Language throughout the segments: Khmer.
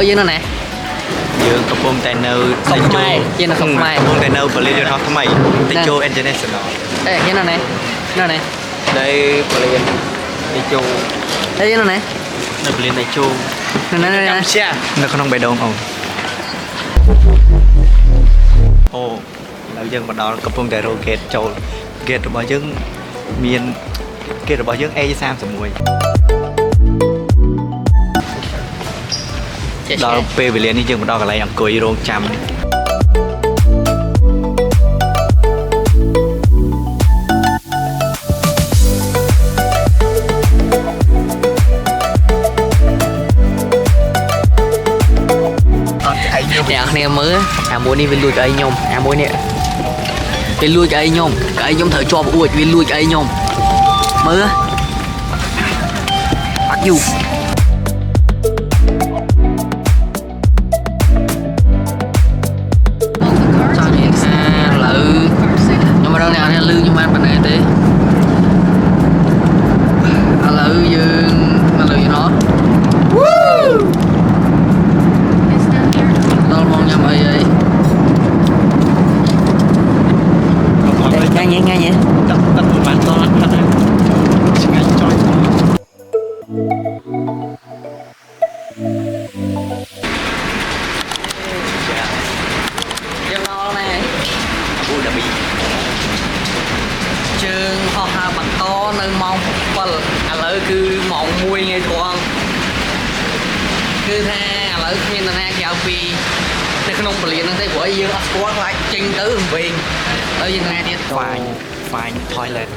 lỡ dưới nó nè dương có bông tay nâu không mai trên là không mai bông tay nâu và liên hợp thay tay châu international đây trên nó nè đây và liên tay châu đây nó nè đây và liên tay châu nè nó không bay đông không ồ lão dân bắt đầu có bông tay rô gate châu gate bao dương miền gate bao dương A Sam sầm mùi đó về về liền đi chừng đó cái này cười rong chăm nè nè mới muốn đi về lui cái nhom muốn nè về lui cái nhom thở cho uột về lui cái nhom mới bắt dù nhưng mà đâu nè lư nhưng mà bên này thế lư dương mà lư nó đâu mong nhầm ơi vậy nghe vậy đặt một bàn to lắm thật ngay cho dân no này Abu Dhabi trường họ hà bằng to nơi mong bờ lỡ cứ mong mui nghe thuận cứ tha lỡ như là ha chào vìในขนมเปลี่ยนนั่นใช่หัวยืนอัดก้อนไว้จริงตื้อเวียงยังไงเนี่ย find toilet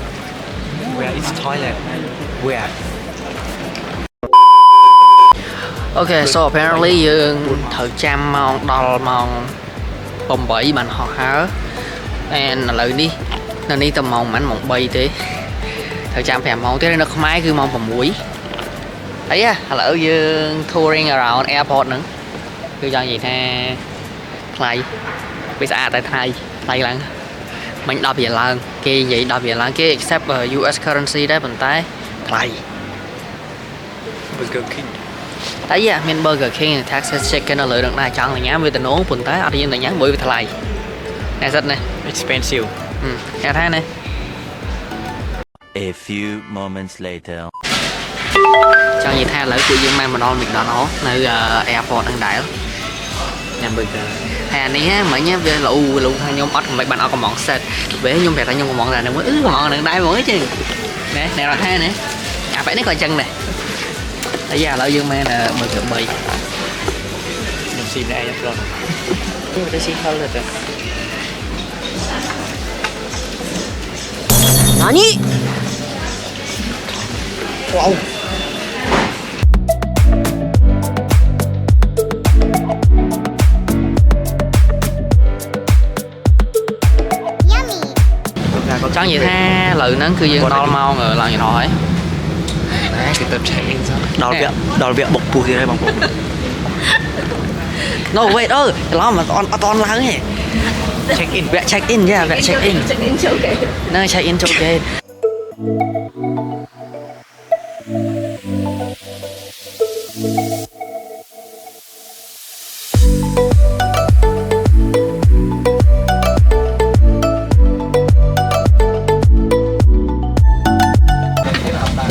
where is toilet where Okay, so apparently យើងត្រូវចាំម៉ោងដល់ម៉ោង8បានហោះហើរ and ឥឡូវនេះនៅនេះតែម៉ោងប៉ុន្មានម៉ោង3ទេត្រូវចាំ5ម៉ោងទៀតនៅខ្មែរគឺម៉ោង6អីឥឡូវយើង touring around airport ហ្នឹងគឺចង់និយាយថាថ្លៃវាស្អាតតែថ្លៃឡើងមិញ10រៀលឡើងគេនិយាយ10រៀលឡើងគេ accept US currency ដែរប៉ុន្តែថ្លៃ Burger King តែមាន Burger King Texas Chicken នៅលើនឹងដែរចង់ញ៉ាំវាតំណងប៉ុន្តែអត់យើងទៅញ៉ាំព្រោះវាថ្លៃណែសិតណា expensive គេថាណា A few moments later ចង់និយាយថាឥឡូវពួកយើងមកដល់ McDonald នៅ airport ហ្នឹងដែរញ៉ាំ burger ហើយអានេះមិញវាលូថាខ្ញុំអត់មិនបានអត់កំង set ពេលខ្ញុំប្រាប់ថាខ្ញុំកំងតែនឹងកំងនឹងដែរហ្មងchứណែរត់ថាណាអាបែបនេះក៏អញ្ចឹងដែរតែឥឡូវយើងមក burger 3ខ្ញុំស៊ីម្នាក់ឯងព្រមនេះទៅស៊ីហឹលទៅ何វ៉ាវចង់និយាយថាឥឡូវហ្នឹងគឺយើងដល់ម៉ោងឡើងយន្តហោះហើយណាគេទៅ check in ដល់វគ្គបុកពូទៀតហើយបងប្អូន No wait ច្រឡំអត់ឡើងទេ check in វគ្គ check in យ៉ាវគ្គ check in ហ្នឹង check in ចូល gate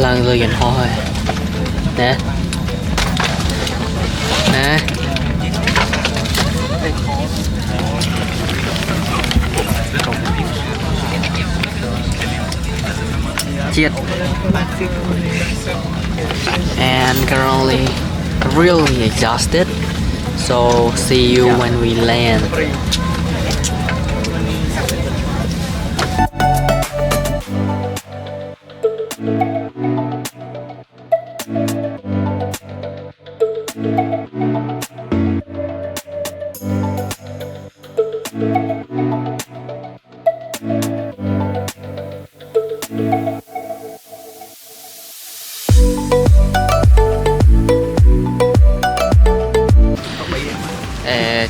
ឡើងលើយន្តហោះហើយណាជាតិ and currently really exhausted so see you when we land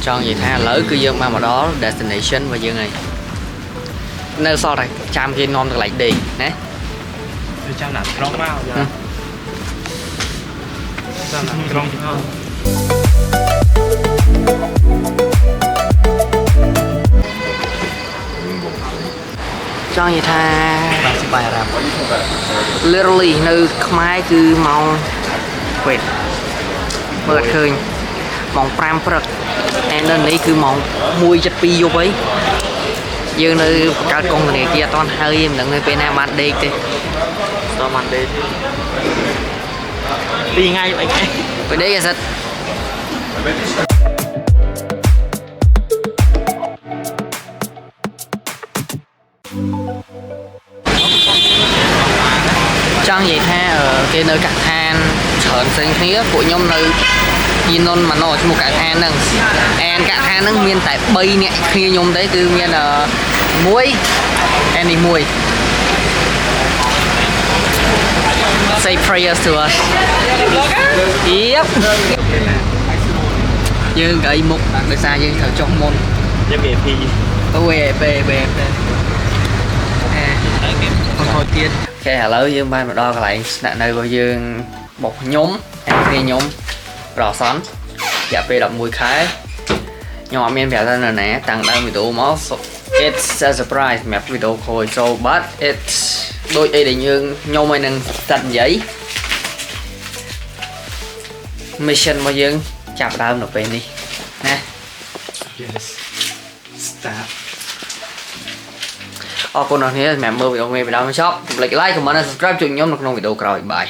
cho vậy tha lỡ cư dân mà đó destination và dương này nơi sau này trăm kia ngon được lại đi nè trăm là trong bao giờ trăm là trong bao ចង់និយាយថា បាទសប្បាយអារម្មណ៍ literally នៅខ្មែរគឺម៉ោង wait មើលអត់ឃើញម៉ោង5ព្រឹកតែនៅនេះគឺម៉ោង1:72យប់អីយើងនៅបង្កើតកងធនាគារអត់ទាន់ហើយមិនដឹងពេលណាបានដេកទេ តោះបានដេក2ថ្ងៃ3ថ្ងៃ ពេលដេកអាសិតចង់និយាយថាគេនៅកាក់ឋានច្រើនផ្សេងគ្នាពួកខ្ញុំនៅយីនុនម៉ាណូឈ្មោះកាក់ឋានហ្នឹងអែនកាក់ឋានហ្នឹងមានតែ3នាក់គ្នាខ្ញុំទេគឺមានមួយអែននេះមួយ say prayers to us yep យើងកៃមុខដោយសារយើងត្រូវចុះមុន យើង VIP អូវេពេអឺ ខូចទៀត អូខេឥឡូវយើងបានមកដល់កន្លែងស្នាក់នៅរបស់យើងរបស់ខ្ញុំហើយគ្នាខ្ញុំប្រសនរយៈពេល11ខែខ្ញុំអត់មានប្រាប់ថានៅណាតាំងដើមវីដេអូមក it's a surprise សម្រាប់វីដេអូខូច so but it's ដូចអីដែលយើងខ្ញុំឲ្យនឹងតាត់និយាយ mission របស់យើងចាប់ដើមនៅពេលនេះណា yes start អរគុណអ្នកនាងសម្រាប់មើលវីដេអូនេះពីដើមដល់ចប់កុំភ្លេច like comment និង subscribe ជួយខ្ញុំនៅក្នុងវីដេអូក្រោយបាយ